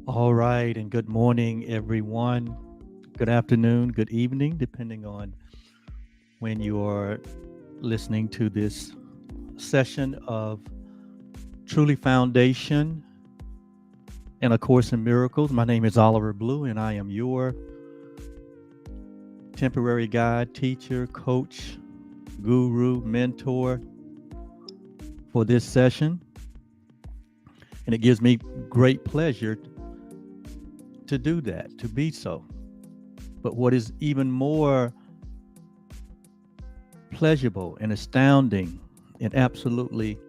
All right, and good morning, everyone. Good afternoon, good evening, depending on when you are listening to this session of Truly Foundation and A Course in Miracles. My name is Oliver Blue, and I am your temporary guide, teacher, coach, guru, mentor for this session. And it gives me great pleasure to do that, to be so. But what is even more pleasurable and astounding and absolutely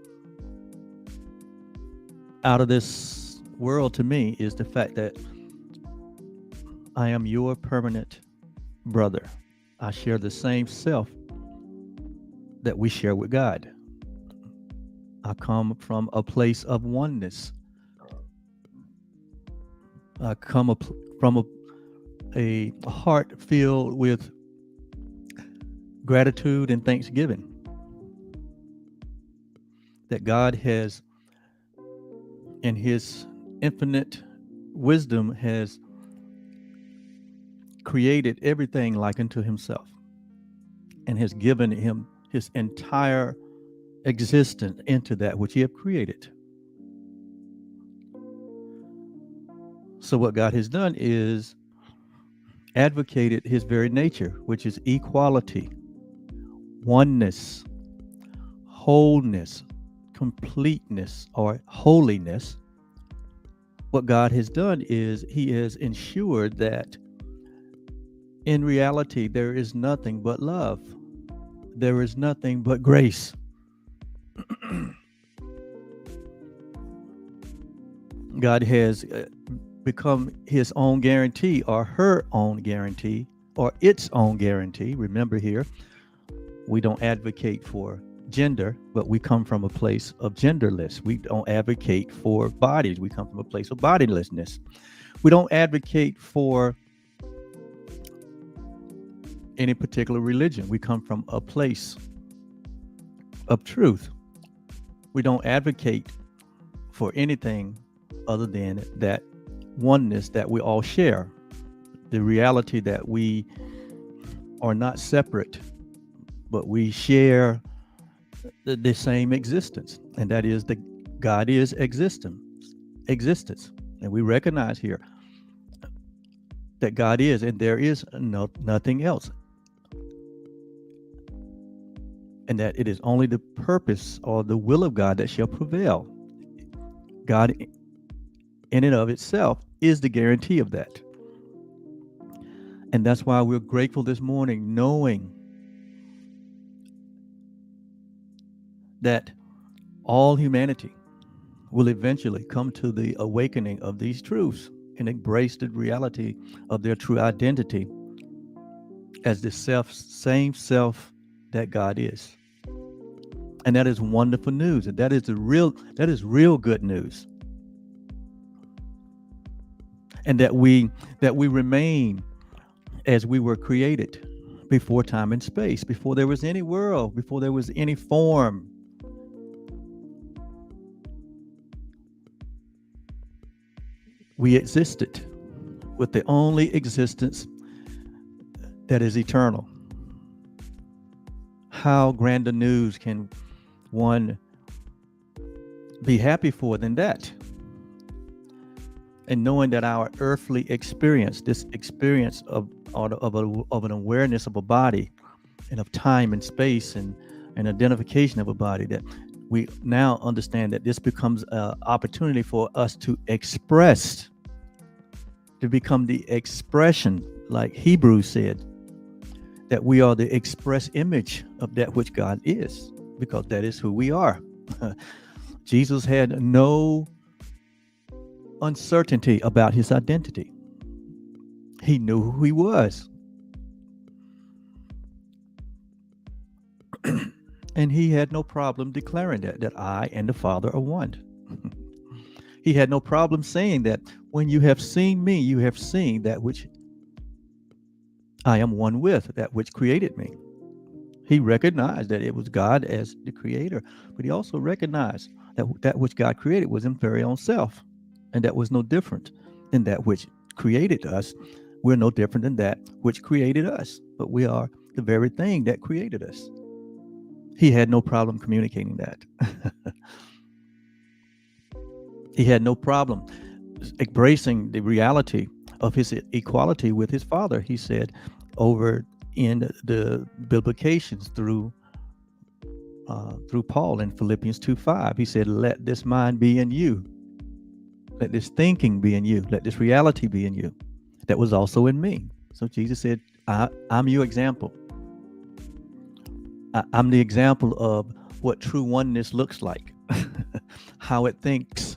out of this world to me is the fact that I am your permanent brother. I share the same self that we share with God. I come from a place of oneness. I come from a heart filled with gratitude and thanksgiving that God has, in His infinite wisdom, has created everything like unto Himself and has given Him His entire existence into that which He have created. So what God has done is advocated His very nature, which is equality, oneness, wholeness, completeness, or holiness. What God has done is He has ensured that in reality there is nothing but love. There is nothing but grace. God has become His own guarantee, or her own guarantee, or its own guarantee. Remember here, we don't advocate for gender, but we come from a place of genderless. We don't advocate for bodies. We come from a place of bodilessness. We don't advocate for any particular religion. We come from a place of truth. We don't advocate for anything other than that oneness that we all share, the reality that we are not separate, but we share the same existence, and that is that God is existence. And we recognize here that God is, and there is nothing else, and that it is only the purpose or the will of God that shall prevail. God in and of itself is the guarantee of that. And that's why we're grateful this morning, knowing that all humanity will eventually come to the awakening of these truths and embrace the reality of their true identity as the same self that God is. And that is wonderful news. And that is real good news. And that we remain as we were created before time and space, before there was any world, before there was any form. We existed with the only existence that is eternal. How grand a news can one be happy for than that? And knowing that our earthly experience, this experience of an awareness of a body and of time and space and an identification of a body, that we now understand that this becomes an opportunity for us to express, to become the expression, like Hebrews said, that we are the express image of that which God is, because that is who we are. Jesus had no uncertainty about his identity. He knew who he was. And he had no problem declaring that I and the Father are one. He had no problem saying that when you have seen me, you have seen that which I am one with, that which created me. He recognized that it was God as the creator, but he also recognized that that which God created was his very own self, and that was no different than that which created us. We're no different than that which created us, but we are the very thing that created us. He had no problem communicating that. He had no problem embracing the reality of his equality with his Father. He said over in the biblications through Paul in Philippians 2:5, he said, "Let this mind be in you. Let this thinking be in you. Let this reality be in you. That was also in me." So Jesus said, I'm your example. I'm the example of what true oneness looks like, how it thinks,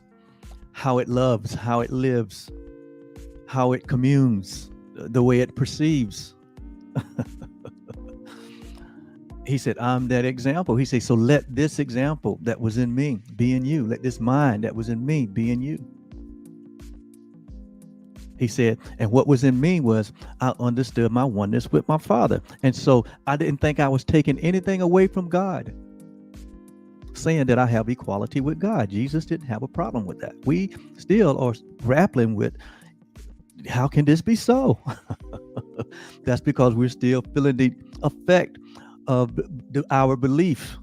how it loves, how it lives, how it communes, the way it perceives. He said, I'm that example. He said, so let this example that was in me be in you. Let this mind that was in me be in you. He said, and what was in me was I understood my oneness with my Father. And so I didn't think I was taking anything away from God, saying that I have equality with God. Jesus didn't have a problem with that. We still are grappling with, how can this be so? That's because we're still feeling the effect of our belief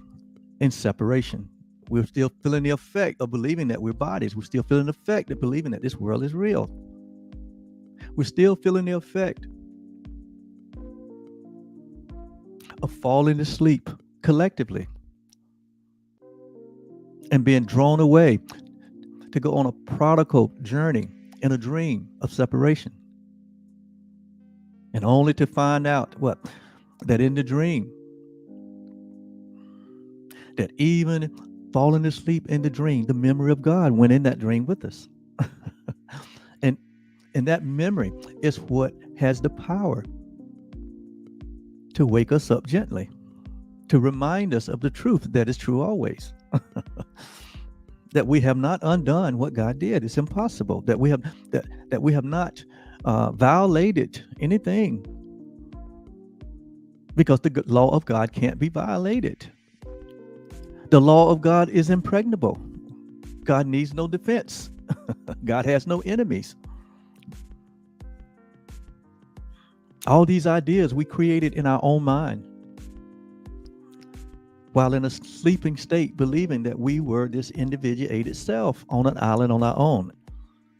in separation. We're still feeling the effect of believing that we're bodies. We're still feeling the effect of believing that this world is real. We're still feeling the effect of falling asleep collectively and being drawn away to go on a prodigal journey in a dream of separation. And only to find out what? That in the dream, that even falling asleep in the dream, the memory of God went in that dream with us. And that memory is what has the power to wake us up gently, to remind us of the truth that is true always. That we have not undone what God did. It's impossible. That we have not violated anything, because the law of God can't be violated. The law of God is impregnable. God needs no defense. God has no enemies. All these ideas we created in our own mind while in a sleeping state, believing that we were this individuated self on an island on our own,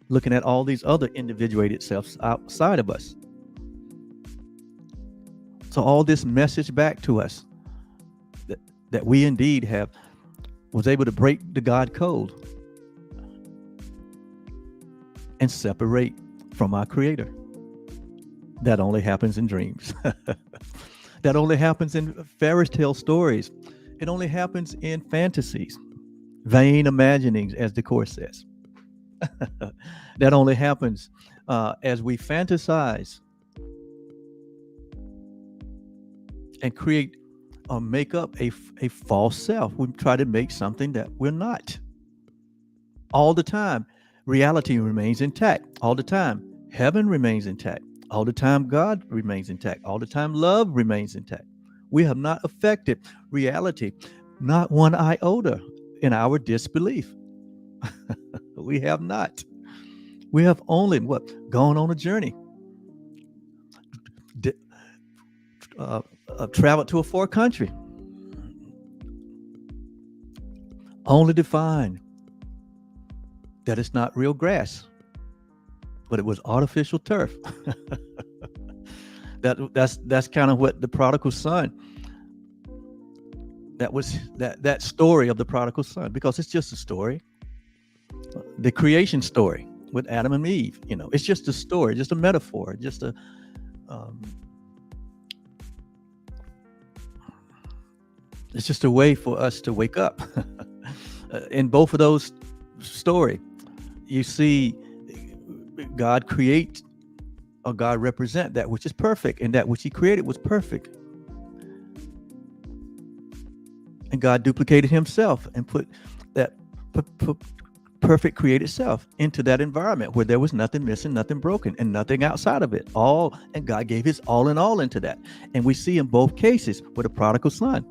looking at all these other individuated selves outside of us. So all this message back to us that we indeed was able to break the God code and separate from our Creator. That only happens in dreams. That only happens in fairy tale stories. It only happens in fantasies, vain imaginings, as the Course says. That only happens as we fantasize and create or make up a false self. We try to make something that we're not. All the time, reality remains intact. All the time, heaven remains intact. All the time, God remains intact. All the time, love remains intact. We have not affected reality, not one iota, in our disbelief. We have not. We have only gone on a journey, traveled to a far country, only to find that it's not real grass, but it was artificial turf. That's kind of what the prodigal son. That was that story of the prodigal son, because it's just a story. The creation story with Adam and Eve, it's just a story, just a metaphor, just it's just a way for us to wake up. In both of those stories, you see God create, or God represent that which is perfect, and that which He created was perfect. And God duplicated Himself and put that perfect created self into that environment where there was nothing missing, nothing broken, and nothing outside of it. And God gave His all in all into that. And we see in both cases with the prodigal son,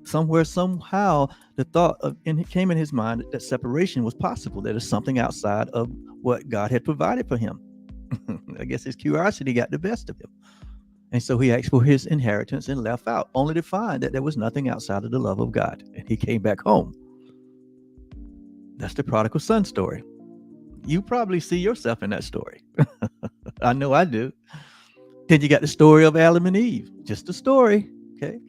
somewhere, somehow, the thought of, and it came in his mind that separation was possible. That is something outside of what God had provided for him. I guess his curiosity got the best of him. And so he asked for his inheritance and left out, only to find that there was nothing outside of the love of God. And he came back home. That's the prodigal son story. You probably see yourself in that story. I know I do. Then you got the story of Adam and Eve, just a story, okay,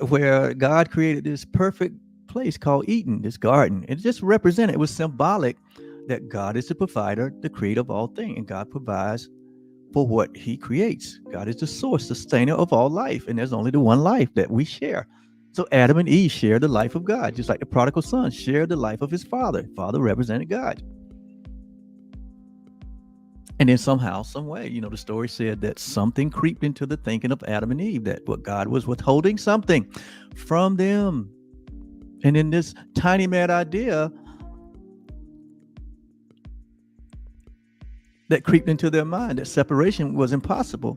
where God created this perfect place called Eden, this garden. It just represented, it was symbolic that God is the provider, the creator of all things, and God provides for what he creates. God is the source, sustainer of all life, and there's only the one life that we share. So Adam and Eve share the life of God, just like the prodigal son shared the life of his father. Father represented God. And then somehow, some way, the story said that something creeped into the thinking of Adam and Eve, that what God was withholding something from them. And in this tiny mad idea that creeped into their mind, that separation was impossible.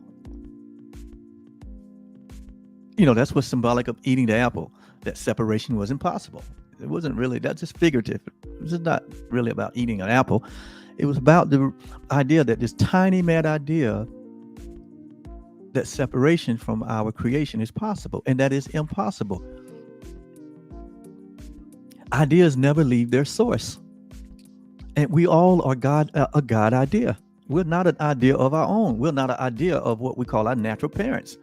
That's what's symbolic of eating the apple, that separation was impossible. It wasn't really, that's just figurative. This is not really about eating an apple. It was about the idea that this tiny mad idea that separation from our creation is possible, and that is impossible. Ideas never leave their source. And we all are a God idea. We're not an idea of our own. We're not an idea of what we call our natural parents.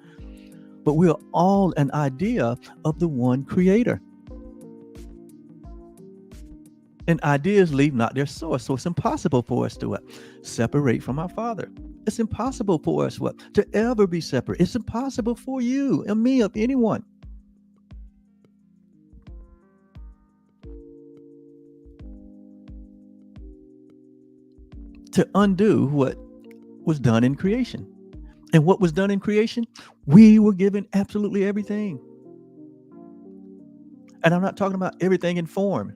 But we're all an idea of the one creator. And ideas leave not their source. So it's impossible for us to separate from our Father. It's impossible for us to ever be separate. It's impossible for you and me, of anyone. To undo what was done in creation. And what was done in creation? We were given absolutely everything. And I'm not talking about everything in form.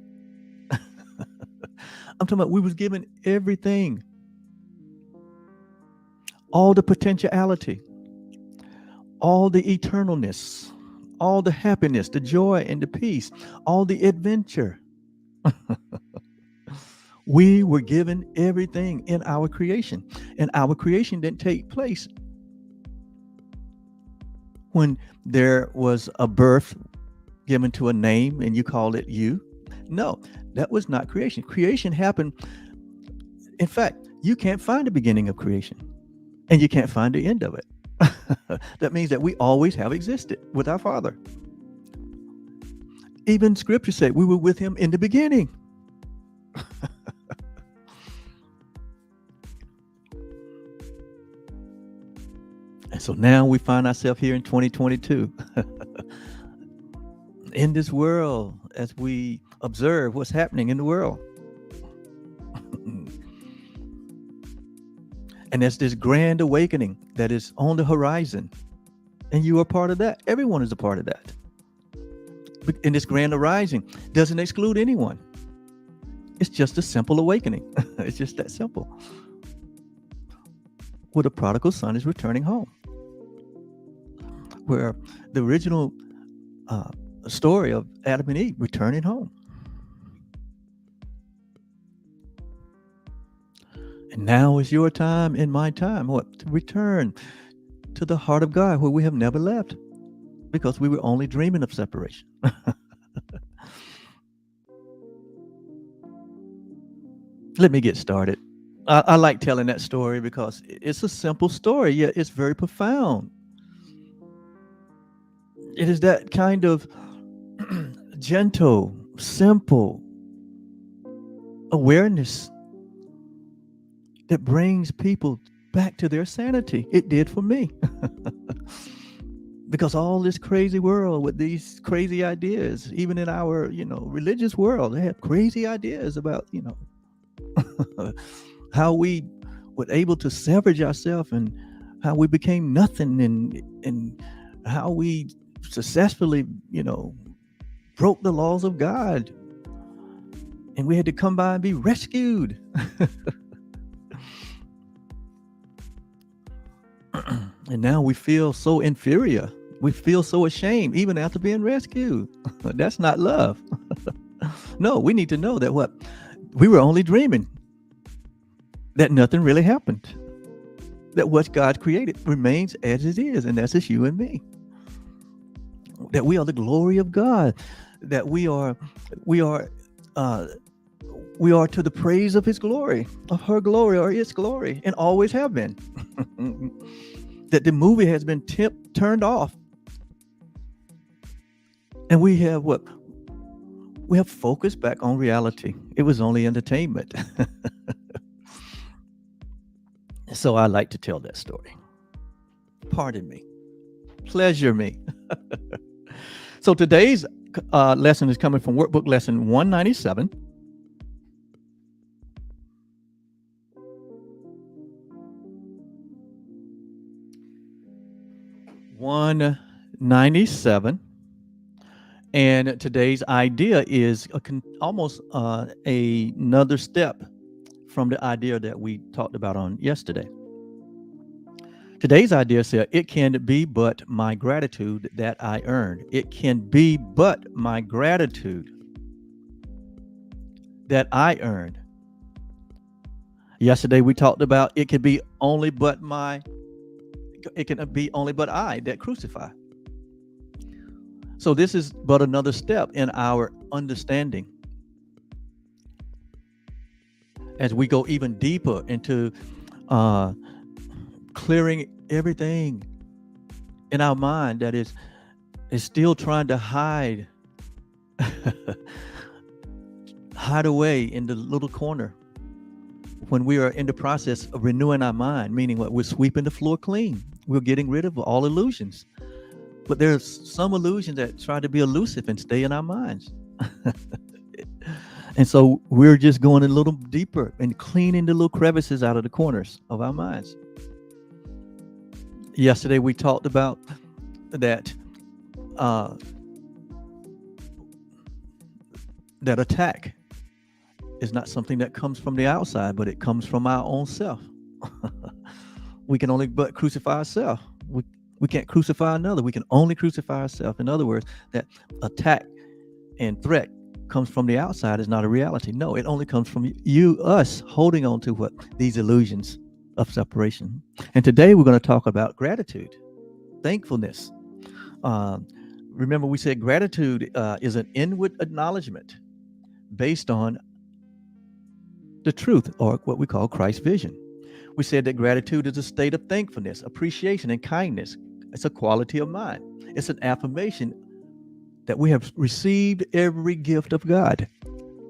I'm talking about we was given everything. All the potentiality, all the eternalness, all the happiness, the joy and the peace, all the adventure. We were given everything in our creation. And our creation didn't take place when there was a birth given to a name and you called it you. No, that was not creation. Creation happened. In fact, you can't find the beginning of creation and you can't find the end of it. That means that we always have existed with our Father. Even scripture said we were with him in the beginning. And so now we find ourselves here in 2022 in this world as we observe what's happening in the world. And there's this grand awakening that is on the horizon. And you are part of that. Everyone is a part of that. And this grand arising doesn't exclude anyone. It's just a simple awakening. It's just that simple. Where the prodigal son is returning home. Where the original story of Adam and Eve returning home. And now is your time and my time, to return to the heart of God where we have never left, because we were only dreaming of separation. Let me get started. I like telling that story because it's a simple story, yet it's very profound. It is that kind of gentle, simple awareness that brings people back to their sanity. It did for me. Because all this crazy world with these crazy ideas, even in our, religious world, they have crazy ideas about, how we were able to salvage ourselves and how we became nothing and how we successfully, broke the laws of God. And we had to come by and be rescued. And now we feel so inferior. We feel so ashamed even after being rescued. That's not love. No, we need to know that what we were only dreaming, that nothing really happened, that what God created remains as it is, and that's just you and me. That we are the glory of God, that we are uh, we are to the praise of His glory, of her glory or its glory, and always have been. That the movie has been turned off, and we have what? We have focused back on reality. It was only entertainment. So I like to tell that story. Pardon me. Pleasure me. So today's lesson is coming from Workbook lesson 197. And today's idea is almost another step from the idea that we talked about on yesterday. Today's idea said, it can be but my gratitude that I earned. It can be but my gratitude that I earned. Yesterday we talked about it can be only but I that crucify. So this is but another step in our understanding as we go even deeper into clearing everything in our mind that is still trying to hide away in the little corner when we are in the process of renewing our mind, meaning what? We're sweeping the floor clean. We're getting rid of all illusions. But there's some illusions that try to be elusive and stay in our minds. And so we're just going a little deeper and cleaning the little crevices out of the corners of our minds. Yesterday we talked about that that attack is not something that comes from the outside, but it comes from our own self. We can only but crucify ourselves. We can't crucify another. We can only crucify ourselves. In other words, that attack and threat comes from the outside is not a reality. No, it only comes from us holding on to what? These illusions of separation. And today we're going to talk about gratitude, thankfulness. Remember, we said gratitude is an inward acknowledgement based on the truth, or what we call Christ's vision. We said that gratitude is a state of thankfulness, appreciation, and kindness. It's a quality of mind. It's an affirmation that we have received every gift of God.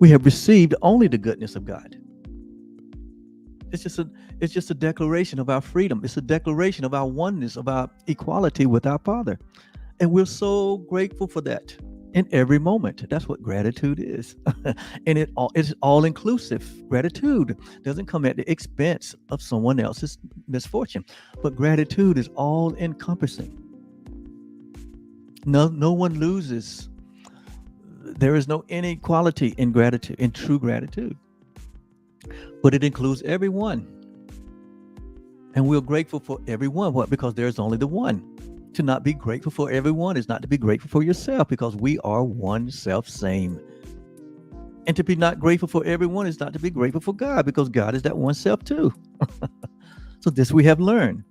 We have received only the goodness of God. It's just a declaration of our freedom. It's a declaration of our oneness, of our equality with our Father. And we're so grateful for that in every moment. That's what gratitude is. And it's all inclusive. Gratitude doesn't come at the expense of someone else's misfortune, but gratitude is all encompassing. No one loses. There is no inequality in gratitude, in true gratitude. But it includes everyone. And we're grateful for everyone. What? Because there's only the one. To not be grateful for everyone is not to be grateful for yourself, because we are one self same. And to be not grateful for everyone is not to be grateful for God, because God is that one self too. So this we have learned.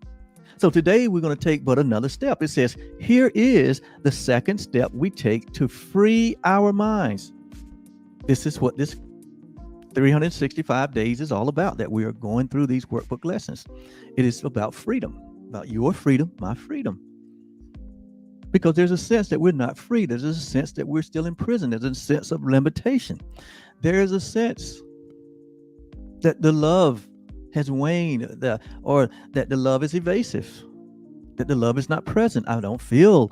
So today we're going to take but another step. It says, here is the second step we take to free our minds. This is what this 365 days is all about, that we are going through these workbook lessons. It is about freedom, about your freedom, my freedom. Because there's a sense that we're not free. There's a sense that we're still in prison. There's a sense of limitation. There is a sense that the love has waned, or that the love is evasive, that the love is not present. I don't feel,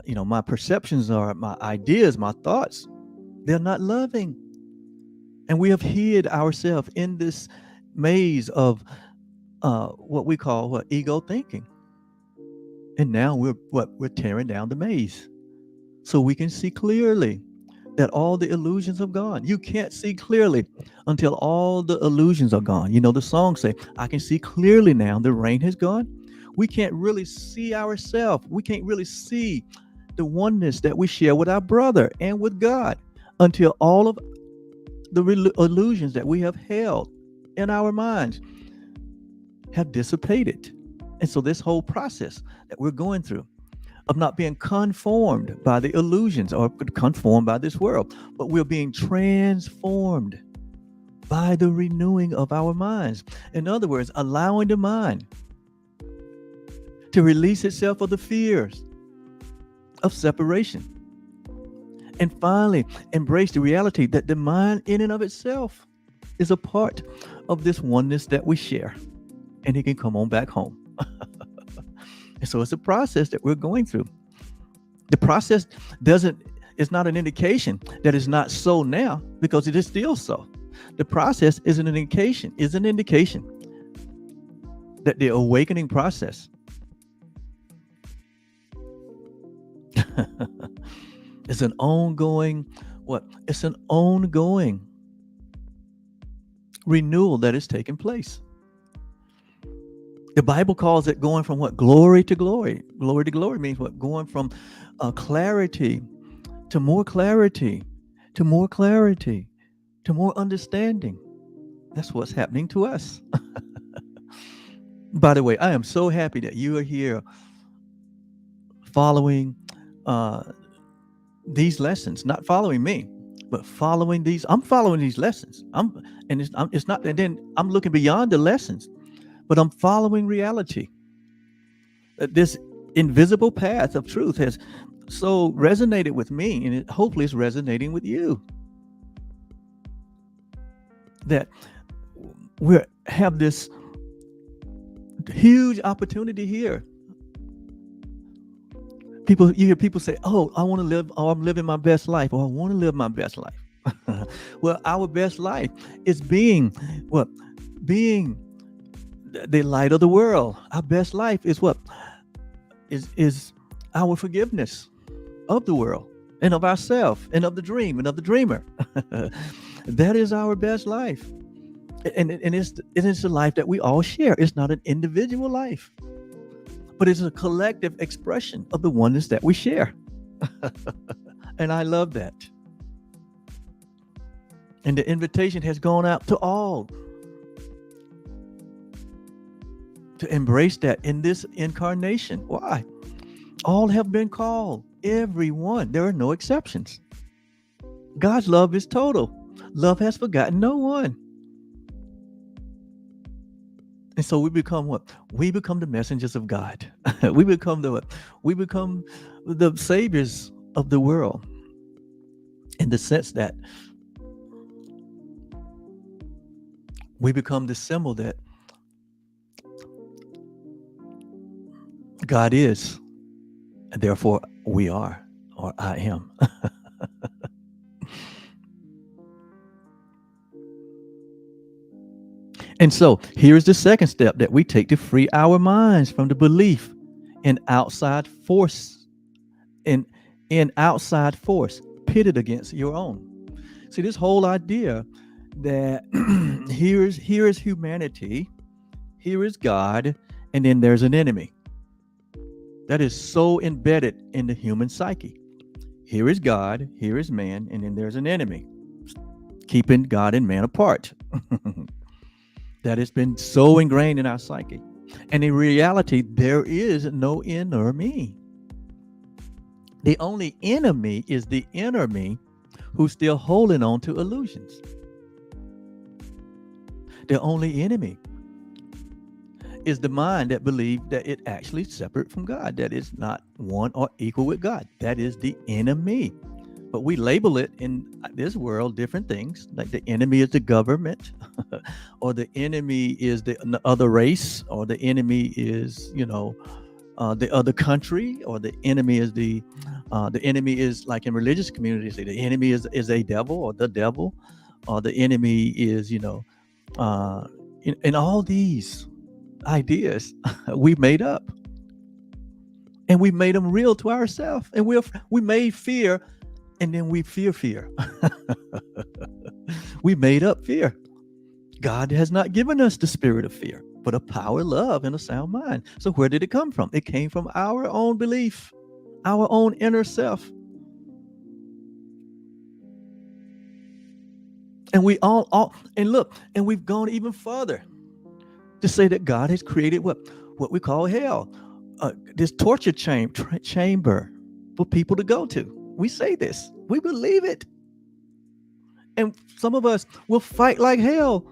my perceptions are, my ideas, my thoughts, they're not loving. And we have hid ourselves in this maze of what we call ego thinking. And now we're tearing down the maze so we can see clearly that all the illusions are gone. You can't see clearly until all the illusions are gone. The song say, I can see clearly now, the rain has gone. we can't really see ourselves. We can't really see the oneness that we share with our brother and with God until all of the illusions that we have held in our minds have dissipated. And so this whole process that we're going through of not being conformed by the illusions or conformed by this world, but we're being transformed by the renewing of our minds. In other words, allowing the mind to release itself of the fears of separation and finally embrace the reality that the mind in and of itself is a part of this oneness that we share, and it can come on back home. And so it's a process that we're going through. The process is not an indication that it's not so now, because it is still so. The process is an indication that the awakening process is an ongoing It's an ongoing renewal that is taking place. The Bible calls it going from glory to glory. Glory to glory means going from clarity to more clarity, to more clarity, to more understanding. That's what's happening to us. By the way, I am so happy that you are here following these lessons, not following me, but following these. I'm following these lessons. It's not, and then I'm looking beyond the lessons, but I'm following reality. This invisible path of truth has so resonated with me, and hopefully it's resonating with you. That we have this huge opportunity here. You hear people say, "Oh, I want to live, or I'm living my best life, or I want to live my best life." Well, our best life is being the light of the world. Our best life is is our forgiveness of the world and of ourselves and of the dream and of the dreamer. That is our best life, and it's a life that we all share. It's not an individual life, but it's a collective expression of the oneness that we share. And I love that. And the invitation has gone out to all to embrace that in this incarnation. Why? All have been called. Everyone. There are no exceptions. God's love is total. Love has forgotten no one. And so we become what? We become the messengers of God. We become the saviors of the world, in the sense that we become the symbol that God is, and therefore we are, or I am. And so here's the second step that we take to free our minds from the belief in outside force, in outside force pitted against your own. See, this whole idea that here is humanity, here is God, and then there's an enemy. That is so embedded in the human psyche. Here is God, here is man, and then there's an enemy, keeping God and man apart. That has been so ingrained in our psyche. And in reality, there is no inner me. The only enemy is the inner me who's still holding on to illusions. The only enemy is the mind that believes that it actually is separate from God, that is not one or equal with God. That is the enemy. But we label it in this world different things, like the enemy is the government, or the enemy is the other race, or the enemy is, the other country, or the enemy is the enemy is, like in religious communities, the enemy is a devil, or the devil, or the enemy is, in all these ideas we made up, and we made them real to ourselves, and we made fear. And then we fear. We made up fear. God has not given us the spirit of fear. but a power, love, and a sound mind. So where did it come from? It came from our own belief, our own inner self. And we all and look, and we've gone even further to say that God has created what we call hell, this torture chamber for people to go to. We say this, we believe it, and some of us will fight like hell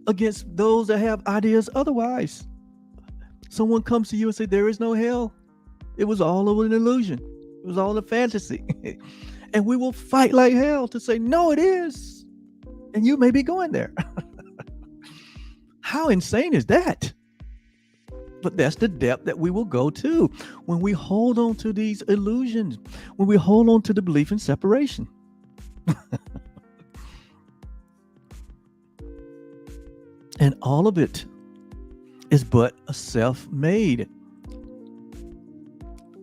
against those that have ideas otherwise. Someone comes to you and say there is no hell. It was all an illusion. It was all a fantasy. And we will fight like hell to say, no, it is. And you may be going there. How insane is that? But that's the depth that we will go to when we hold on to these illusions, when we hold on to the belief in separation. And all of it is but a self-made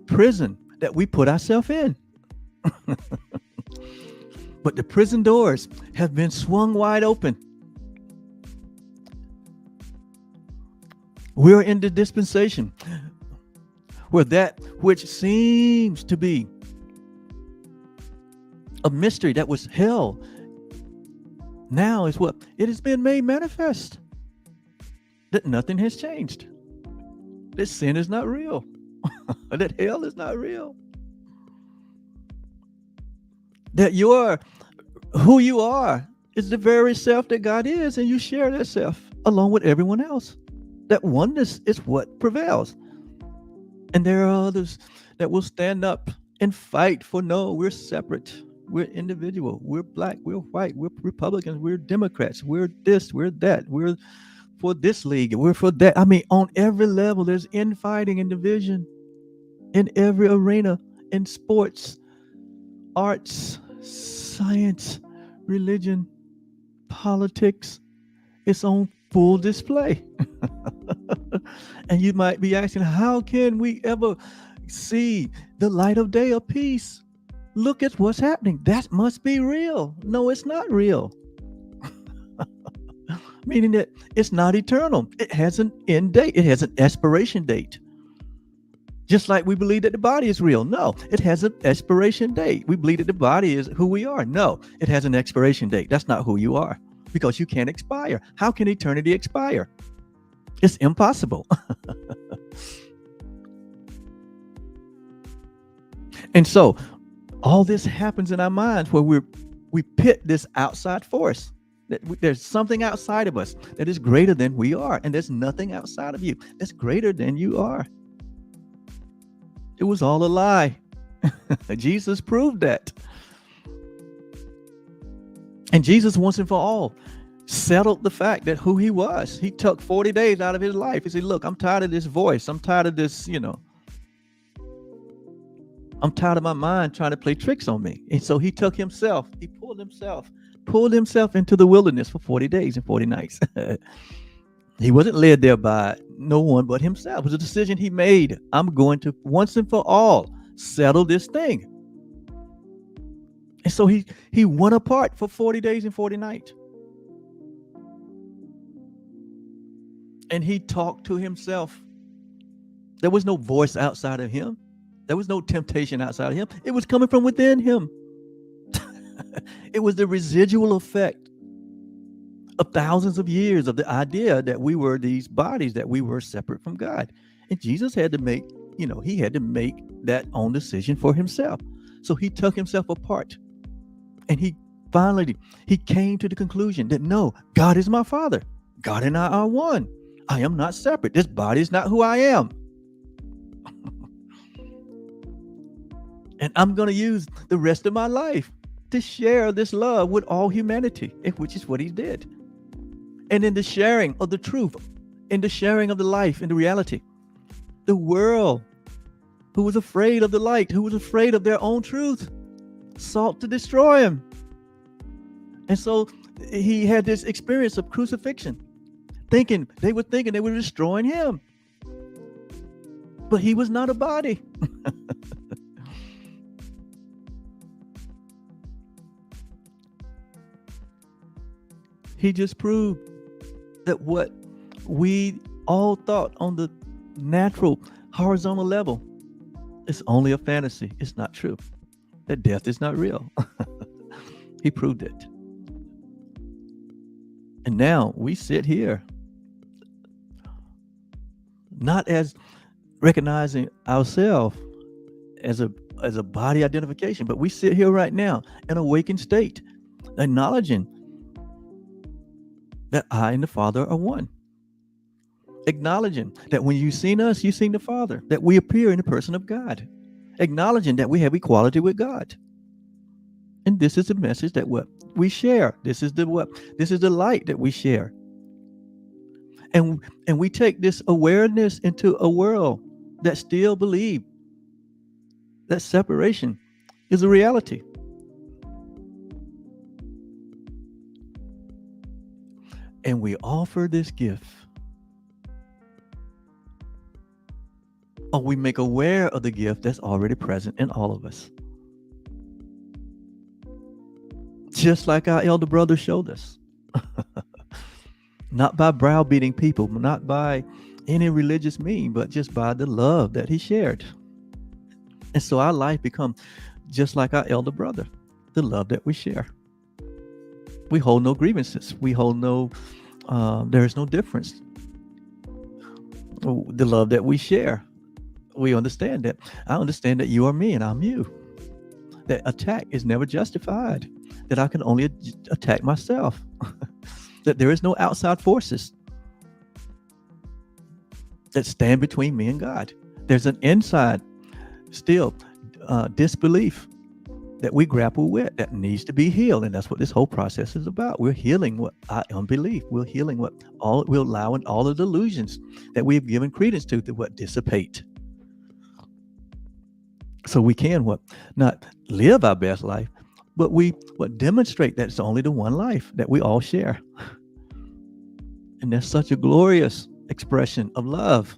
prison that we put ourselves in. But the prison doors have been swung wide open. We're in the dispensation where that which seems to be a mystery that was hell now is what? It has been made manifest. That nothing has changed. That sin is not real. That hell is not real. That who you are is the very self that God is, and you share that self along with everyone else. That oneness is what prevails. And there are others that will stand up and fight for no, we're separate. We're individual. We're black. We're white. We're Republicans. We're Democrats. We're this. We're that. We're for this league. We're for that. I mean, on every level, there's infighting and division in every arena, in sports, arts, science, religion, politics. It's on full display. And you might be asking, how can we ever see the light of day of peace? Look at what's happening. That must be real. No, it's not real. Meaning that it's not eternal. It has an end date. It has an expiration date. Just like we believe that the body is real. No, it has an expiration date. We believe that the body is who we are. No, it has an expiration date. That's not who you are, because you can't expire. How can eternity expire? It's impossible. And so all this happens in our minds where we pit this outside force. There's something outside of us that is greater than we are. And there's nothing outside of you that's greater than you are. It was all a lie. Jesus proved that. And Jesus once and for all settled the fact that who he was. He took 40 days out of his life. He said, look, I'm tired of this voice. I'm tired of this, I'm tired of my mind trying to play tricks on me. And so he took himself, he pulled himself into the wilderness for 40 days and 40 nights. He wasn't led there by no one but himself. It was a decision he made. I'm going to once and for all settle this thing. And so he went apart for 40 days and 40 nights. And he talked to himself. There was no voice outside of him. There was no temptation outside of him. It was coming from within him. It was the residual effect of thousands of years of the idea that we were these bodies, that we were separate from God. And Jesus had to make, he had to make that own decision for himself. So he took himself apart. And he came to the conclusion that no, God is my Father. God and I are one. I am not separate. This body is not who I am. And I'm going to use the rest of my life to share this love with all humanity, which is what he did. And in the sharing of the truth, in the sharing of the life and the reality, the world, who was afraid of the light, who was afraid of their own truth, sought to destroy him. And so he had this experience of crucifixion, they were thinking they were destroying him. But he was not a body. He just proved that what we all thought on the natural, horizontal level is only a fantasy. It's not true. That death is not real. He proved it. And now we sit here, not as recognizing ourselves as a body identification, but we sit here right now in awakened state, acknowledging that I and the Father are one. Acknowledging that when you've seen us, you've seen the Father, that we appear in the person of God. Acknowledging that we have equality with God. And this is the message that what we share. This is the light that we share. And we take this awareness into a world that still believe that separation is a reality. And we offer this gift. Or we make aware of the gift that's already present in all of us. Just like our elder brother showed us. Not by browbeating people, not by any religious mean, but just by the love that he shared. And so our life becomes just like our elder brother, the love that we share. We hold no grievances. We hold no, there is no difference. The love that we share, we understand that. I understand that you are me and I'm you. That attack is never justified. That I can only attack myself. That there is no outside forces that stand between me and God. There's an inside still disbelief that we grapple with that needs to be healed. And that's what this whole process is about. We're healing what our unbelief. We're healing we're allowing all the delusions that we've given credence to what dissipate. So we can not live our best life, but we demonstrate that it's only the one life that we all share. And that's such a glorious expression of love.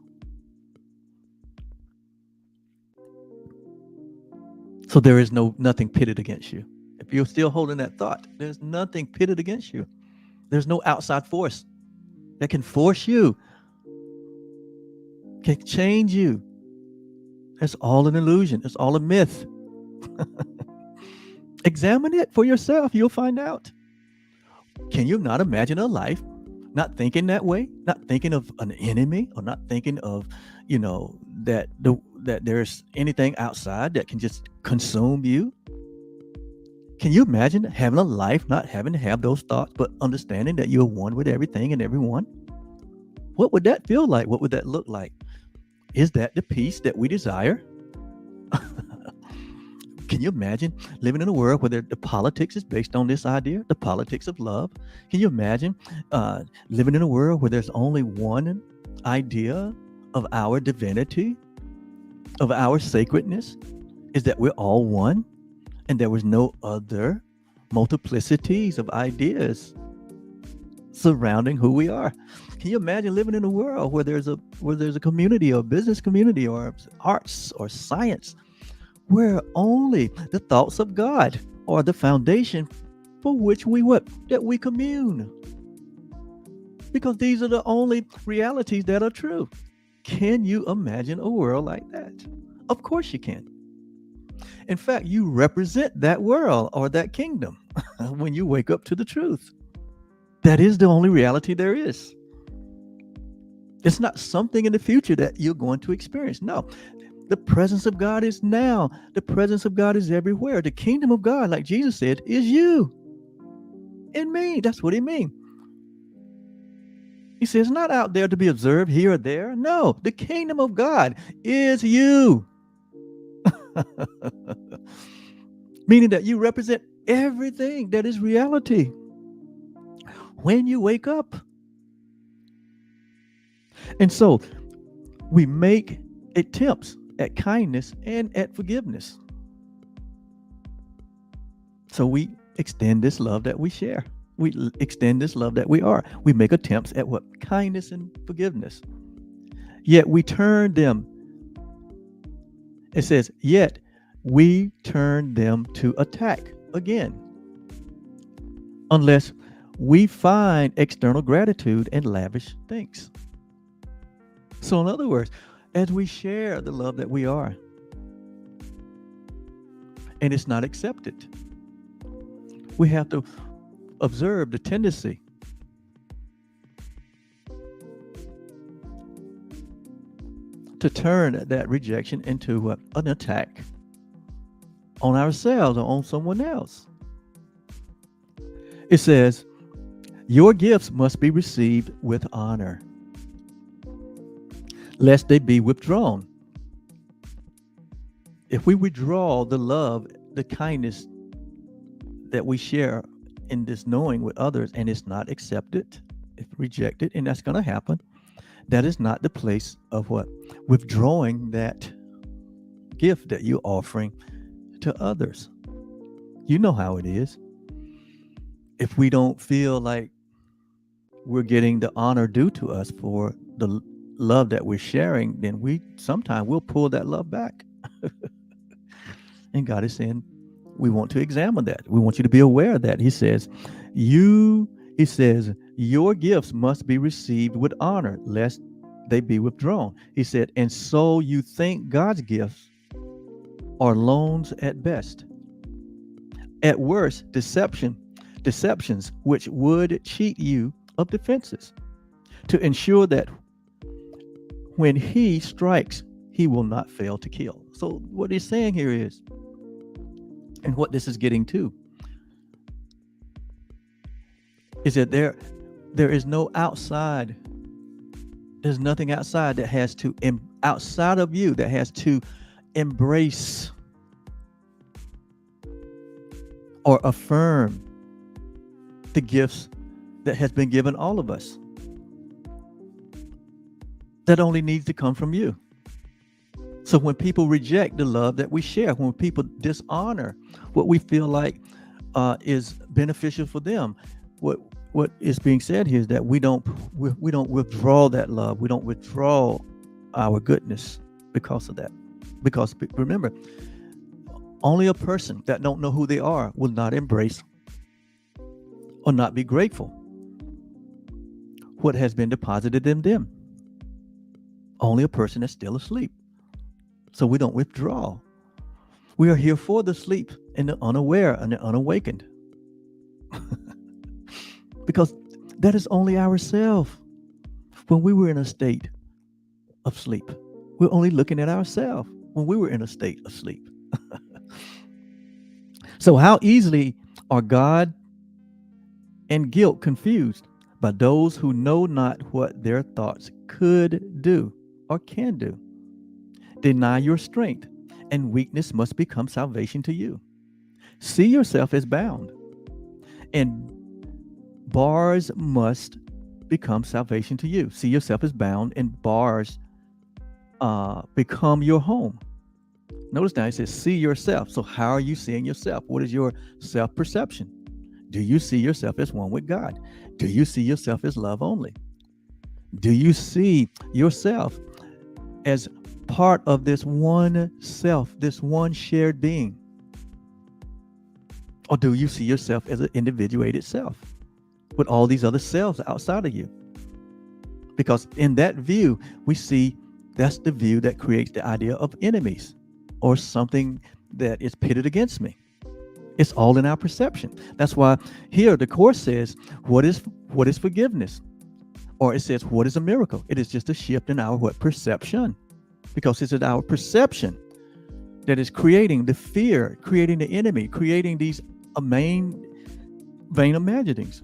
So there is nothing pitted against you. If you're still holding that thought, there's nothing pitted against you. There's no outside force that can force you, can change you. It's all an illusion. It's all a myth. Examine it for yourself. You'll find out. Can you not imagine a life not thinking that way? Not thinking of an enemy, or not thinking of, that there's anything outside that can just consume you? Can you imagine having a life not having to have those thoughts, but understanding that you're one with everything and everyone? What would that feel like? What would that look like? Is that the peace that we desire? Can you imagine living in a world where the politics is based on this idea, the politics of love? Can you imagine living in a world where there's only one idea of our divinity, of our sacredness, is that we're all one, and there was no other multiplicities of ideas surrounding who we are? Can you imagine living in a world where there's a community, or business community, or arts or science, where only the thoughts of God are the foundation for which we commune? Because these are the only realities that are true. Can you imagine a world like that? Of course you can. In fact, you represent that world or that kingdom when you wake up to the truth. That is the only reality there is. It's not something in the future that you're going to experience. No. The presence of God is now. The presence of God is everywhere. The kingdom of God, like Jesus said, is you and me. That's what he means. He says, not out there to be observed here or there. No, the kingdom of God is you. Meaning that you represent everything that is reality when you wake up. And so we make attempts at kindness and at forgiveness. So we extend this love that we share. We extend this love that we are. We make attempts at kindness and forgiveness. Yet we turn them. It says, yet we turn them to attack again. Unless we find external gratitude and lavish things. So, in other words, as we share the love that we are, and it's not accepted, we have to observe the tendency to turn that rejection into what? An attack on ourselves or on someone else. It says, your gifts must be received with honor, lest they be withdrawn. If we withdraw the love, the kindness that we share in this knowing with others, and it's not accepted, if rejected, and that's going to happen, that is not the place of what? Withdrawing that gift that you're offering to others. You know how it is. If we don't feel like we're getting the honor due to us for the love that we're sharing, then sometimes we'll pull that love back. And God is saying, we want to examine that. We want you to be aware of that. He says, your gifts must be received with honor, lest they be withdrawn. He said, and so you think God's gifts are loans at best. At worst, deceptions which would cheat you of defenses, to ensure that when he strikes, he will not fail to kill. So what he's saying here is, and what this is getting to, is that there is no outside. There's nothing outside that has to outside of you that has to embrace or affirm the gifts that has been given all of us. That only needs to come from you. So when people reject the love that we share, when people dishonor what we feel like is beneficial for them, what is being said here is that we don't withdraw that love. We don't withdraw our goodness because of that. Because remember, only a person that don't know who they are will not embrace or not be grateful what has been deposited in them. Only a person that's still asleep. So we don't withdraw. We are here for the sleep and the unaware and the unawakened. Because that is only ourselves. When we were in a state of sleep, we're only looking at ourselves when we were in a state of sleep. So how easily are God and guilt confused by those who know not what their thoughts could do or can do. Deny your strength, and weakness must become salvation to you. See yourself as bound, and bars must become salvation to you. See yourself as bound, and bars become your home. Notice now it says, see yourself. So how are you seeing yourself? What is your self-perception? Do you see yourself as one with God? Do you see yourself as love only? Do you see yourself as part of this one self, this one shared being? Or do you see yourself as an individuated self with all these other selves outside of you? Because in that view, we see that's the view that creates the idea of enemies or something that is pitted against me. It's all in our perception. That's why here the Course says, what is forgiveness? Or it says, what is a miracle? It is just a shift in our perception. Because it's our perception that is creating the fear, creating the enemy, creating these vain imaginings.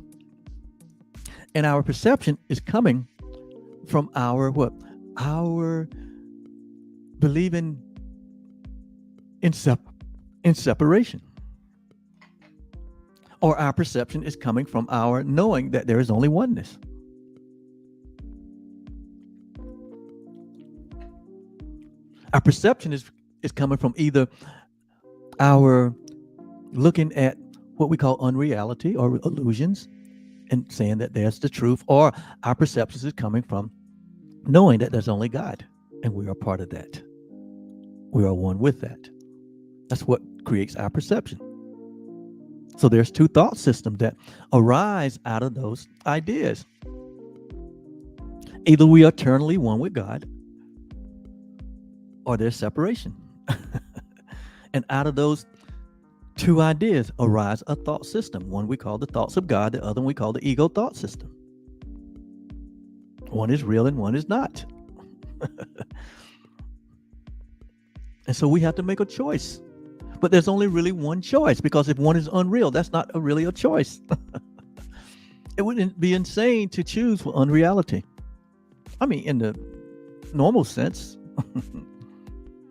And our perception is coming from our believing in separation. Or our perception is coming from our knowing that there is only oneness. Our perception is coming from either our looking at what we call unreality or illusions and saying that there's the truth, or our perception is coming from knowing that there's only God and we are part of that. We are one with that. That's what creates our perception. So there's two thought systems that arise out of those ideas. Either we are eternally one with God, or there's separation. And out of those two ideas arise a thought system. One we call the thoughts of God, the other one we call the ego thought system. One is real and one is not. And so we have to make a choice. But there's only really one choice, because if one is unreal, that's not really a choice. It wouldn't be insane to choose for unreality. I mean, in the normal sense.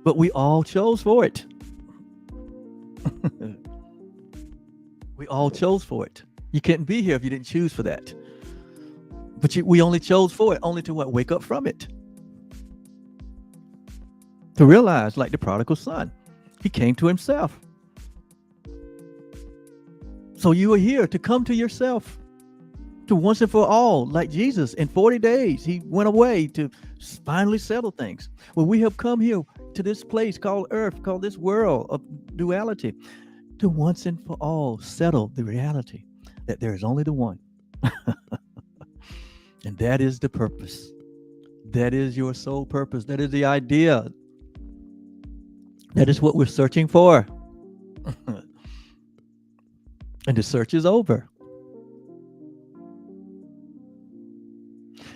But we all chose for it. We all chose for it. You couldn't be here if you didn't choose for that. But we only chose for it, only to what? Wake up from it. To realize, like the prodigal son, he came to himself. So you are here to come to yourself, to once and for all, like Jesus. In 40 days, he went away to finally settle things. Well, we have come here to this place called earth, called this world of duality, to once and for all settle the reality that there is only the one. And that is the purpose. That is your sole purpose. That is the idea. That is what we're searching for. And the search is over.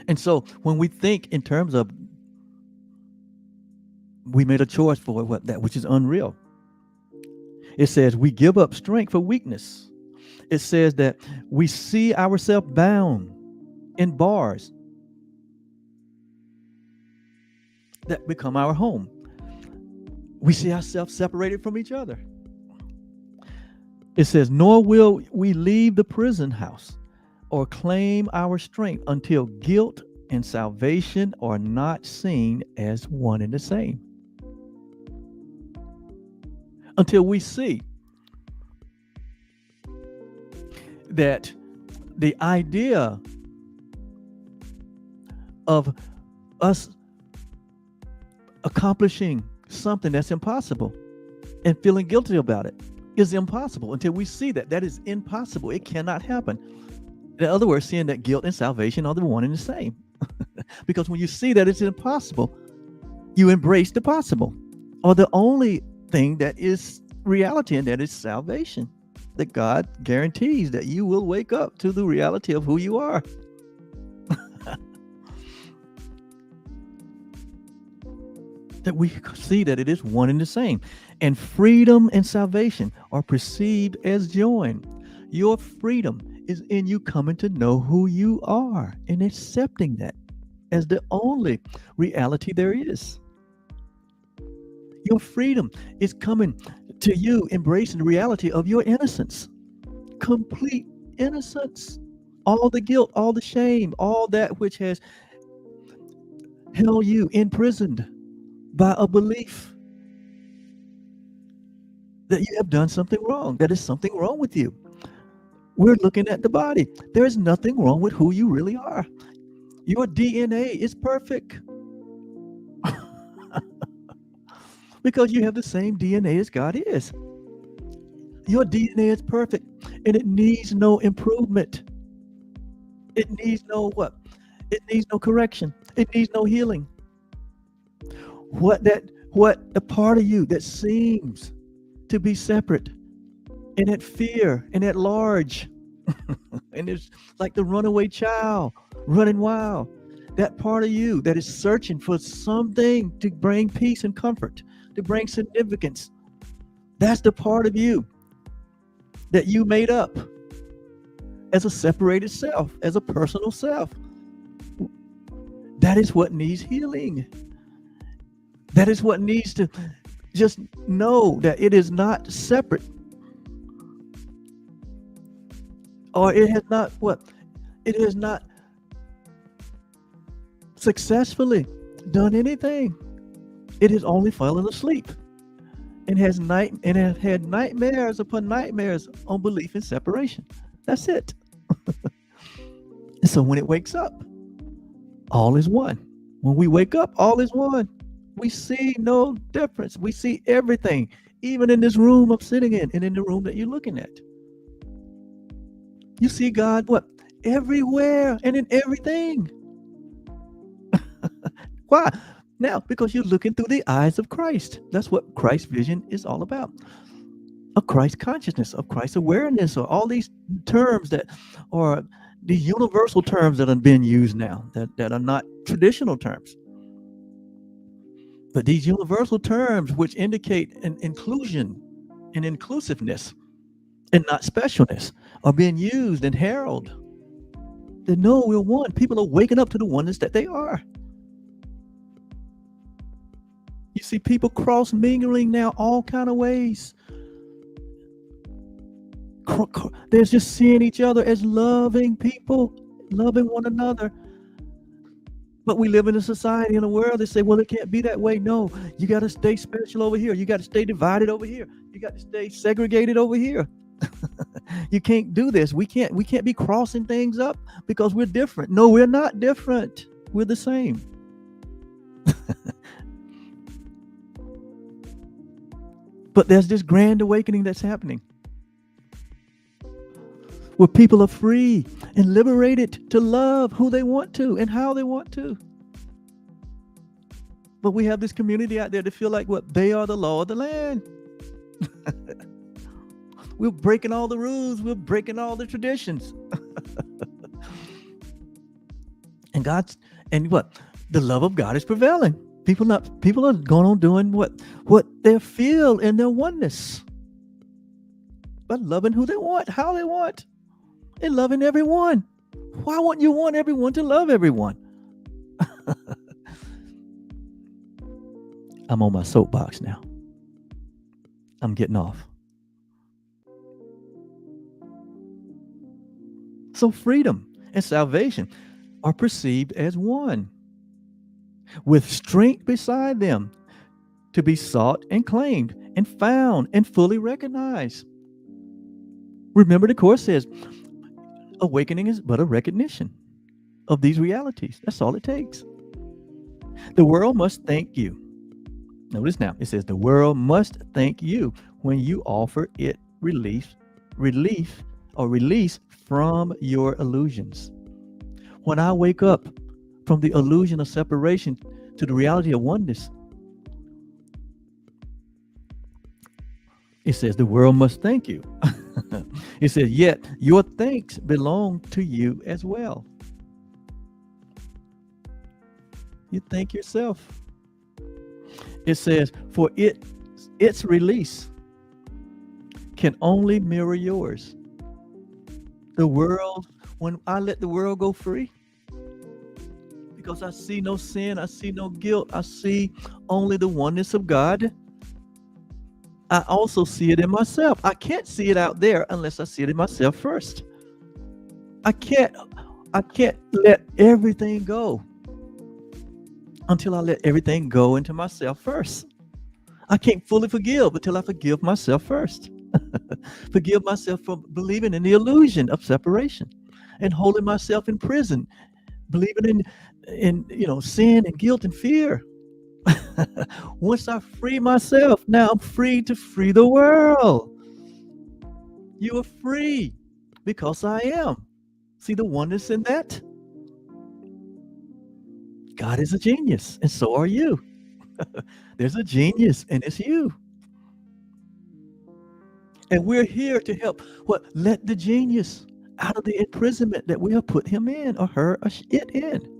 And so when we think in terms of we made a choice for that which is unreal, it says we give up strength for weakness. It says that we see ourselves bound in bars that become our home. We see ourselves separated from each other. It says, nor will we leave the prison house or claim our strength until guilt and salvation are not seen as one and the same. Until we see that the idea of us accomplishing something that's impossible and feeling guilty about it is impossible. Until we see that is impossible, it cannot happen. In other words, seeing that guilt and salvation are the one and the same. Because when you see that it's impossible, you embrace the possible, or the only thing that is reality, and that is salvation. That God guarantees that you will wake up to the reality of who you are. That we see that it is one and the same. And freedom and salvation are perceived as joined. Your freedom is in you coming to know who you are and accepting that as the only reality there is. Your freedom is coming to you embracing the reality of your innocence. Complete innocence. All the guilt, all the shame, all that which has held you imprisoned by a belief that you have done something wrong, that is something wrong with you. We're looking at the body. There is nothing wrong with who you really are. Your DNA is perfect. Because you have the same DNA as God is. Your DNA is perfect, and it needs no improvement. It needs no what? It needs no correction. It needs no healing. What the part of you that seems to be separate and at fear and at large, and it's like the runaway child running wild. That part of you that is searching for something to bring peace and comfort, to bring significance. That's the part of you that you made up as a separated self, as a personal self. That is what needs healing. That is what needs to just know that it is not separate. Or it has not what? It has not successfully done anything. It has only fallen asleep and has had nightmares upon nightmares on belief in separation. That's it. And so when it wakes up, all is one. When we wake up, all is one. We see no difference. We see everything, even in this room I'm sitting in and in the room that you're looking at. You see God what? Everywhere and in everything. Why? Now, because you're looking through the eyes of Christ. That's what Christ's vision is all about. A Christ consciousness, of Christ awareness, or all these terms that are the universal terms that are being used now, that are not traditional terms. But these universal terms, which indicate an inclusion and inclusiveness and not specialness, are being used and heralded. That no, we're one. People are waking up to the oneness that they are. You see people cross mingling now all kind of ways. They're just seeing each other as loving people, loving one another. But we live in a society, in a world that say, well, it can't be that way. No, you got to stay special over here. You got to stay divided over here. You got to stay segregated over here. You can't do this. We can't be crossing things up because we're different. No, we're not different. We're the same. But there's this grand awakening that's happening, where people are free and liberated to love who they want to and how they want to. But we have this community out there to feel like what? They are the law of the land. We're breaking all the rules. We're breaking all the traditions. And what? The love of God is prevailing. People are going on doing what they feel in their oneness. But loving who they want, how they want, and loving everyone. Why wouldn't you want everyone to love everyone? I'm on my soapbox now. I'm getting off. So freedom and salvation are perceived as one, with strength beside them, to be sought and claimed and found and fully recognized. Remember, the Course says, awakening is but a recognition of these realities. That's all it takes. The world must thank you. Notice now, it says the world must thank you when you offer it relief or release from your illusions. When I wake up from the illusion of separation to the reality of oneness, it says the world must thank you. It says, yet your thanks belong to you as well. You thank yourself. It says, for its release can only mirror yours. The world, when I let the world go free, because I see no sin, I see no guilt, I see only the oneness of God, I also see it in myself. I can't see it out there unless I see it in myself first. I can't let everything go until I let everything go into myself first. I can't fully forgive until I forgive myself first. Forgive myself for believing in the illusion of separation and holding myself in prison, believing in sin and guilt and fear. Once I free myself, now I'm free to free the world. You are free because I am. See the oneness in that? God is a genius, and so are you. There's a genius, and it's you. And we're here to help let the genius out of the imprisonment that we have put him in, or her, or it in.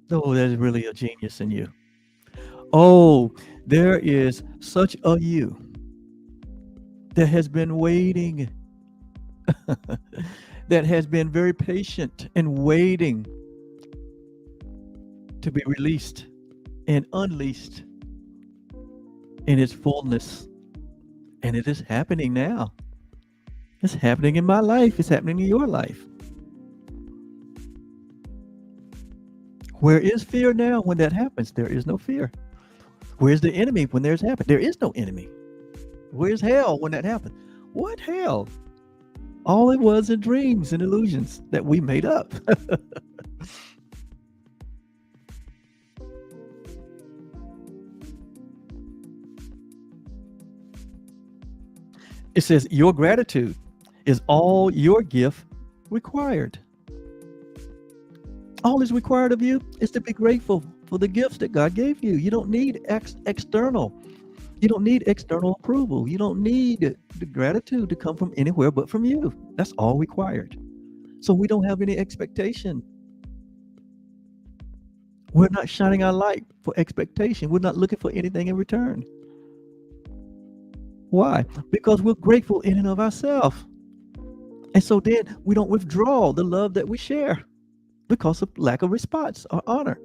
Oh, there's really a genius in you. Oh, there is such a you that has been waiting, that has been very patient and waiting to be released and unleashed in its fullness. And it is happening now. It's happening in my life. It's happening in your life. Where is fear now? When that happens, there is no fear. Where's the enemy when there's happened? There is no enemy. Where's hell when that happened? What hell? All it was in dreams and illusions that we made up. It says your gratitude is all your gift required. All is required of you is to be grateful for the gifts that God gave you. You don't need external. You don't need external approval. You don't need the gratitude to come from anywhere but from you. That's all required. So we don't have any expectation. We're not shining our light for expectation. We're not looking for anything in return. Why? Because we're grateful in and of ourselves. And so then we don't withdraw the love that we share because of lack of response or honor.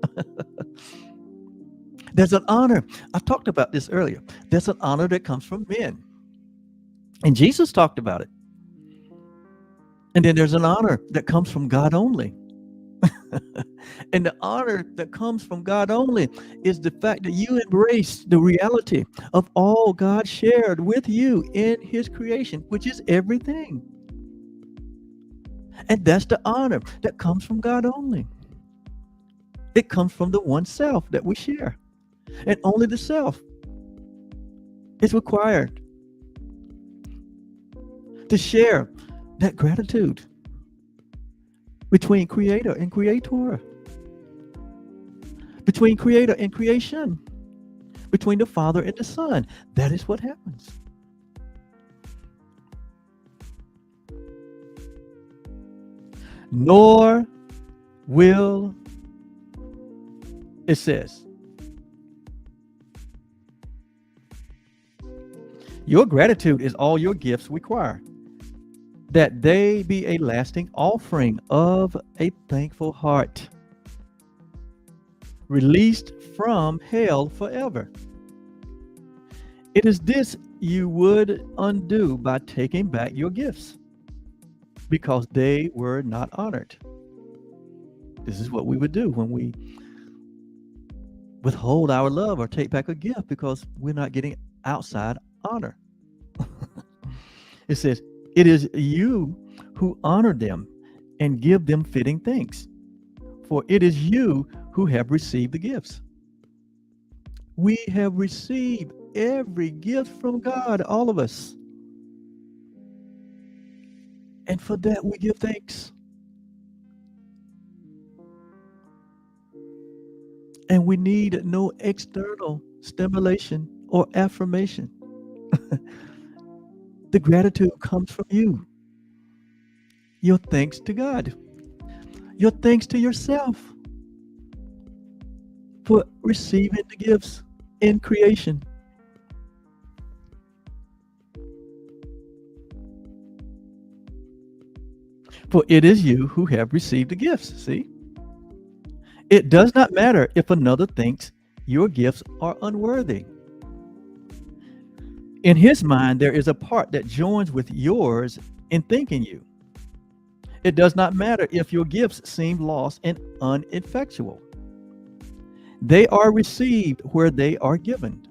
There's an honor. I talked about this earlier. There's an honor that comes from men. And Jesus talked about it. And then there's an honor that comes from God only. And the honor that comes from God only is the fact that you embrace the reality of all God shared with you in his creation, which is everything. And that's the honor that comes from God only. It comes from the one self that we share. And only the self is required to share that gratitude between creator and creator, between creator and creation, between the Father and the Son. That is what happens. Nor will, it says, your gratitude is all your gifts require, that they be a lasting offering of a thankful heart, released from hell forever. It is this you would undo by taking back your gifts, because they were not honored. This is what we would do when we withhold our love or take back a gift because we're not getting outside honor. It says, it is you who honor them and give them fitting thanks, for it is you who have received the gifts. We have received every gift from God, all of us. And for that we give thanks. And we need no external stimulation or affirmation. The gratitude comes from you. Your thanks to God. Your thanks to yourself for receiving the gifts in creation. For it is you who have received the gifts. See? It does not matter if another thinks your gifts are unworthy. In his mind, there is a part that joins with yours in thanking you. It does not matter if your gifts seem lost and ineffectual. They are received where they are given.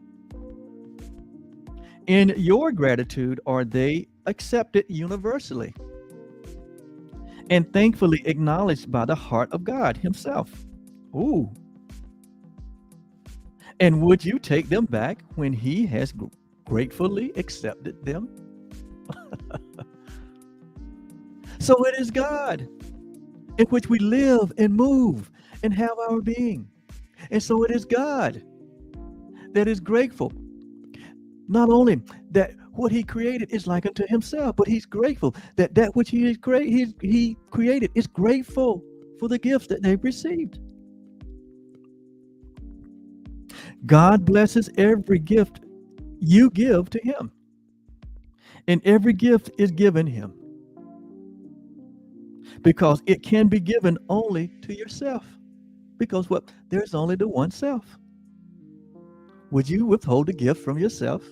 In your gratitude are they accepted universally and thankfully acknowledged by the heart of God himself. Ooh. And would you take them back when he has gratefully accepted them? So it is God in which we live and move and have our being. And so it is God that is grateful. Not only that what he created is like unto himself, but he's grateful that that which he created is grateful for the gifts that they've received. God blesses every gift you give to him. And every gift is given him, because it can be given only to yourself. Because what? There's only the one self. Would you withhold a gift from yourself?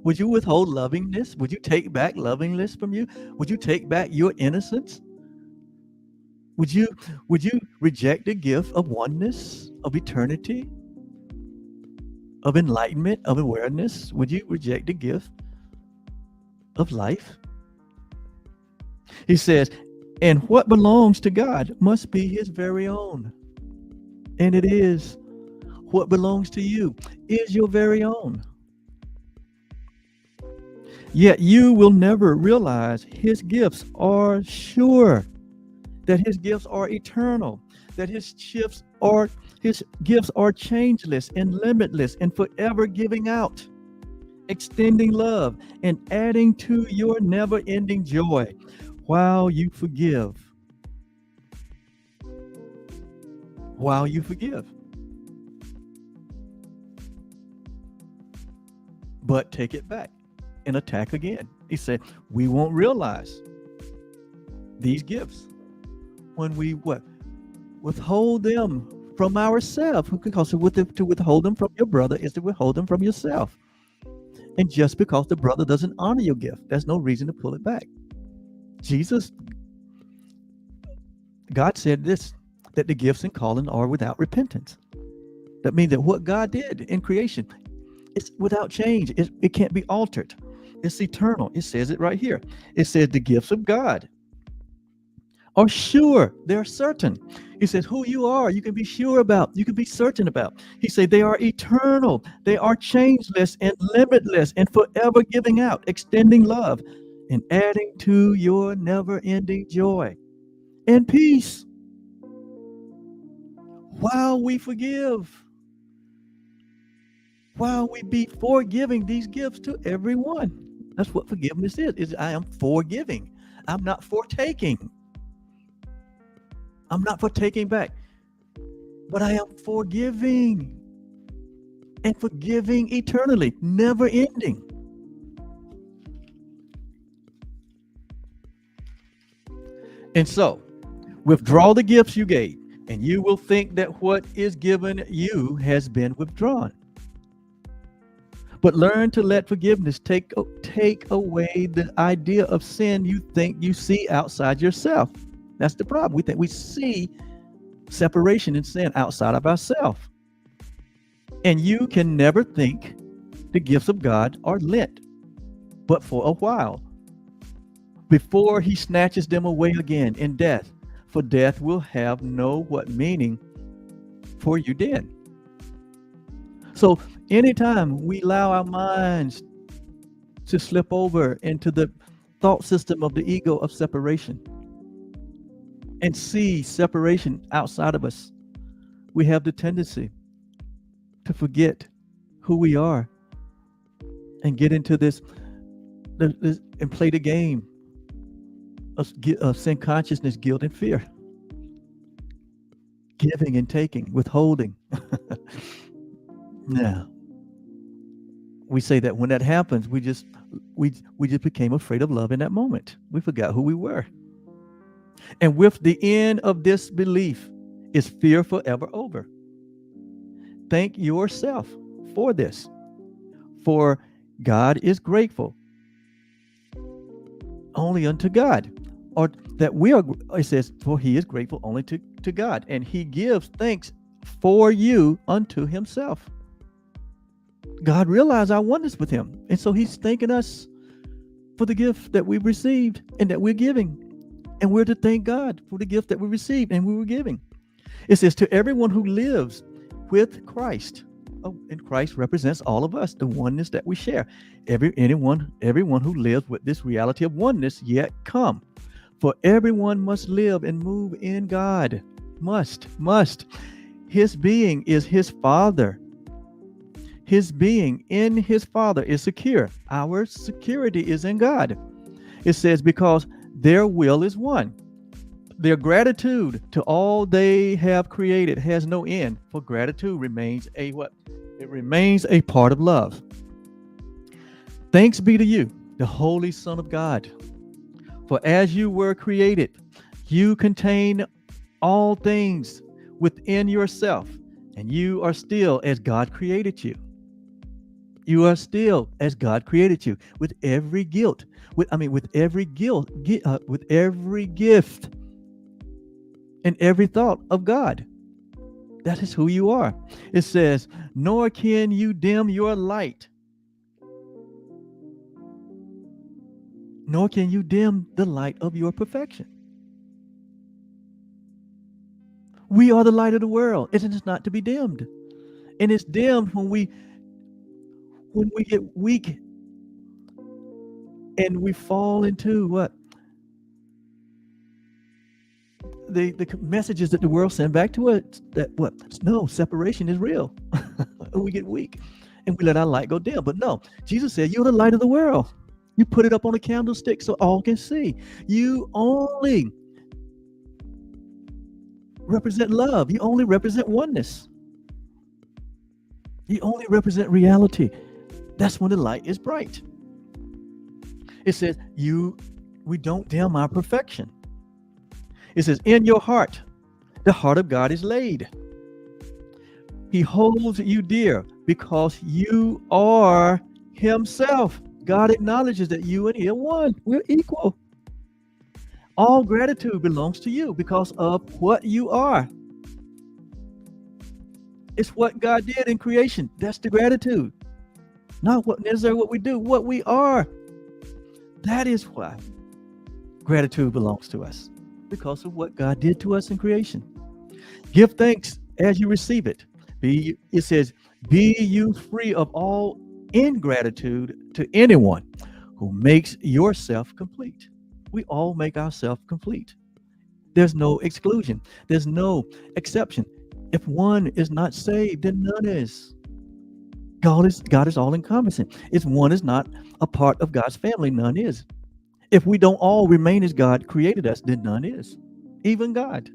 Would you withhold lovingness? Would you take back lovingness from you? Would you take back your innocence? Would you reject the gift of oneness, of eternity, of enlightenment, of awareness? Would you reject the gift of life? He says, and what belongs to God must be his very own. And it is. What belongs to you is your very own. Yet you will never realize his gifts are sure, that his gifts are eternal, that his gifts are changeless and limitless and forever giving out, extending love and adding to your never-ending joy while you forgive. While you forgive. But take it back and attack again. He said, we won't realize these gifts when we what? Withhold them from ourselves. Because to withhold them from your brother is to withhold them from yourself. And just because the brother doesn't honor your gift, there's no reason to pull it back. God said this, that the gifts and calling are without repentance. That means that what God did in creation, it's without change. It can't be altered. It's eternal. It says it right here. It says the gifts of God are sure. They're certain. He says who you are, you can be sure about. You can be certain about. He said they are eternal. They are changeless and limitless and forever giving out, extending love and adding to your never-ending joy and peace while we forgive. While we be forgiving these gifts to everyone. That's what forgiveness is I am forgiving. I'm not for taking. I'm not for taking back, but I am forgiving and forgiving eternally, never ending. And so, withdraw the gifts you gave, and you will think that what is given you has been withdrawn. But learn to let forgiveness take away the idea of sin you think you see outside yourself. That's the problem. We think we see separation and sin outside of ourselves. And you can never think the gifts of God are lent, but for a while, before he snatches them away again in death. For death will have no what meaning for you then. So anytime we allow our minds to slip over into the thought system of the ego of separation and see separation outside of us, we have the tendency to forget who we are and get into this and play the game of sin consciousness, guilt, and fear. Giving and taking, withholding. Now, we say that when that happens, we just became afraid of love in that moment. We forgot who we were. And with the end of this belief is fear forever over. Thank yourself for this. For God is grateful only unto God. Or that we are, it says, for he is grateful only to God. And he gives thanks for you unto himself. God realized our oneness with him. And so he's thanking us for the gift that we've received and that we're giving. And we're to thank God for the gift that we received and we were giving. It says, to everyone who lives with Christ. Oh, and Christ represents all of us, the oneness that we share. Everyone who lives with this reality of oneness yet come. For everyone must live and move in God. Must. His being is his Father. His being in his Father is secure. Our security is in God. It says, because their will is one. Their gratitude to all they have created has no end. For gratitude remains a what? It remains a part of love. Thanks be to you, the Holy Son of God. For as you were created, you contain all things within yourself, and you are still as God created you. You are still as God created you, with every guilt, with every gift and every thought of God. That is who you are. It says, nor can you dim your light, nor can you dim the light of your perfection. We are the light of the world. It is not to be dimmed. And it's dimmed when we get weak And we fall into what? The messages that the world send back to us, that what? No, separation is real. We get weak and we let our light go dim. But no, Jesus said, you're the light of the world. You put it up on a candlestick so all can see. You only represent love. You only represent oneness. You only represent reality. That's when the light is bright. It says, we don't dim our perfection. It says, in your heart, the heart of God is laid. He holds you dear because you are himself. God acknowledges that you and he are one. We're equal. All gratitude belongs to you because of what you are. It's what God did in creation. That's the gratitude. Not what necessarily what we do, what we are. That is why gratitude belongs to us, because of what God did to us in creation. Give thanks as you receive it. It says, be you free of all ingratitude to anyone who makes yourself complete. We all make ourselves complete. There's no exclusion. There's no exception. If one is not saved, then none is. God is all encompassing. If one is not a part of God's family, none is. If we don't all remain as God created us, then none is. Even God.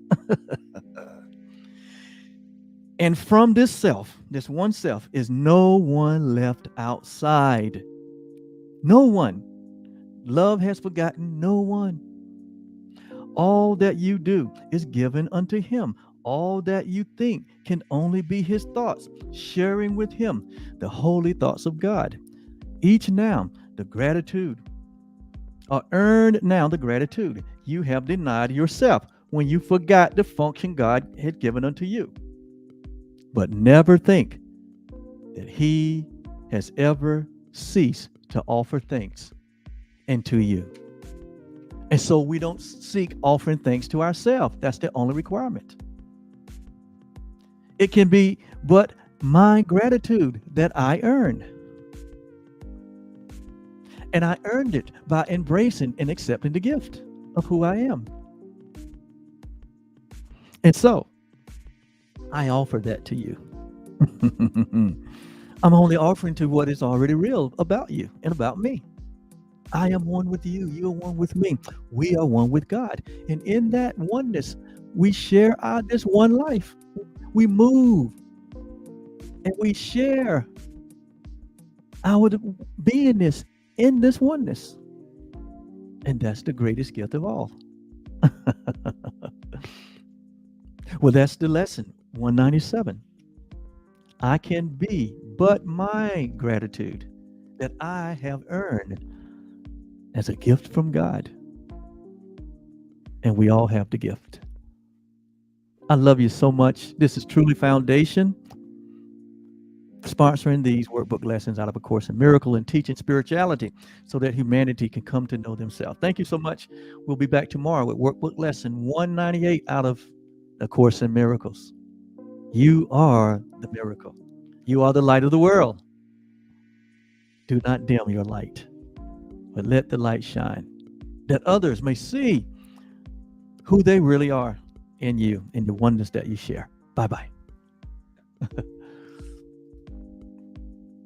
And from this self, this one self, is no one left outside. No one. Love has forgotten no one. All that you do is given unto him. All that you think can only be his thoughts, sharing with him the holy thoughts of God. Each now, the gratitude, or earned now the gratitude you have denied yourself when you forgot the function God had given unto you. But never think that he has ever ceased to offer thanks unto you. And so we don't seek offering thanks to ourselves. That's the only requirement. It can be but my gratitude that I earned. And I earned it by embracing and accepting the gift of who I am. And so I offer that to you. I'm only offering to what is already real about you and about me. I am one with you. You are one with me. We are one with God. And in that oneness, we share this one life. We move and we share our beingness in this oneness. And that's the greatest gift of all. Well, that's the lesson, 197. I can be but my gratitude that I have earned as a gift from God. And we all have the gift. I love you so much. This is Truly Foundation, sponsoring these workbook lessons out of A Course in Miracle and teaching spirituality so that humanity can come to know themselves. Thank you so much. We'll be back tomorrow with workbook lesson 198 out of A Course in Miracles. You are the miracle. You are the light of the world. Do not dim your light, but let the light shine, that others may see who they really are in you, in the oneness that you share. Bye-bye.